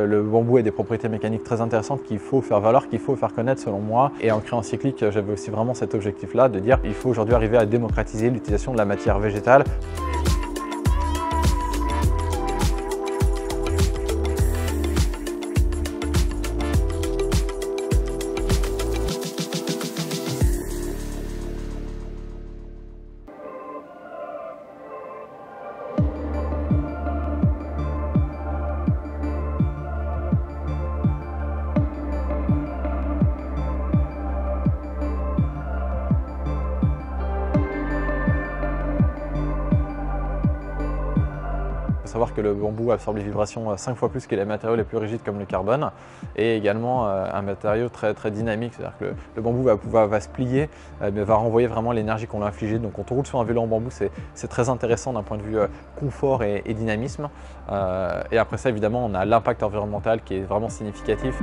Le bambou a des propriétés mécaniques très intéressantes qu'il faut faire valoir, qu'il faut faire connaître selon moi. Et en créant Cyclic, j'avais aussi vraiment cet objectif-là de dire qu'il faut aujourd'hui arriver à démocratiser l'utilisation de la matière végétale. Il faut savoir que le bambou absorbe les vibrations 5 fois plus que les matériaux les plus rigides comme le carbone, et également un matériau très dynamique, c'est-à-dire que le bambou va se plier, mais va renvoyer vraiment l'énergie qu'on l'a infligée. Donc quand on roule sur un vélo en bambou, c'est très intéressant d'un point de vue confort et dynamisme. Et après ça, évidemment, on a l'impact environnemental qui est vraiment significatif.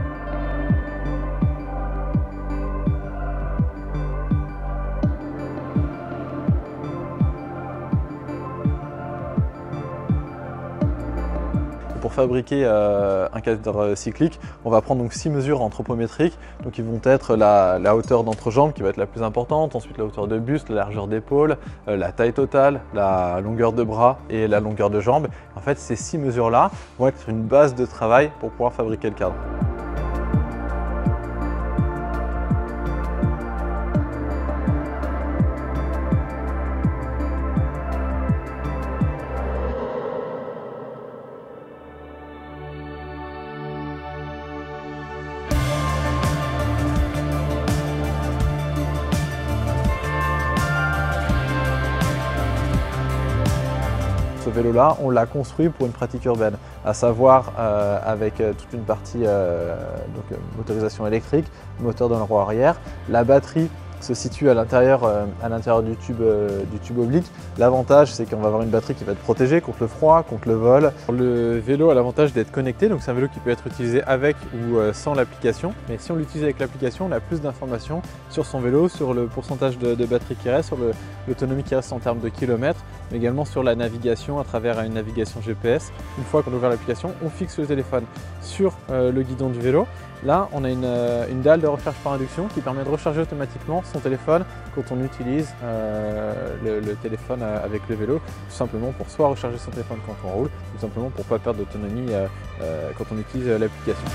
Pour fabriquer un cadre cyclique, on va prendre donc 6 mesures anthropométriques, donc qui vont être la hauteur d'entrejambe qui va être la plus importante, ensuite la hauteur de buste, la largeur d'épaule, la taille totale, la longueur de bras et la longueur de jambe. En fait, ces 6 mesures-là vont être une base de travail pour pouvoir fabriquer le cadre. Ce vélo-là, on l'a construit pour une pratique urbaine, à savoir avec toute une partie motorisation électrique, moteur dans le roue arrière. La batterie se situe à l'intérieur du tube oblique. L'avantage, c'est qu'on va avoir une batterie qui va être protégée contre le froid, contre le vol. Le vélo a l'avantage d'être connecté, donc c'est un vélo qui peut être utilisé avec ou sans l'application. Mais si on l'utilise avec l'application, on a plus d'informations sur son vélo, sur le pourcentage de batterie qui reste, sur l'autonomie qui reste en termes de kilomètres, mais également sur la navigation à travers une navigation GPS. Une fois qu'on a ouvert l'application, on fixe le téléphone sur le guidon du vélo. Là, on a une dalle de recharge par induction qui permet de recharger automatiquement son téléphone quand on utilise le téléphone avec le vélo, tout simplement pour soit recharger son téléphone quand on roule, tout simplement pour ne pas perdre d'autonomie quand on utilise l'application.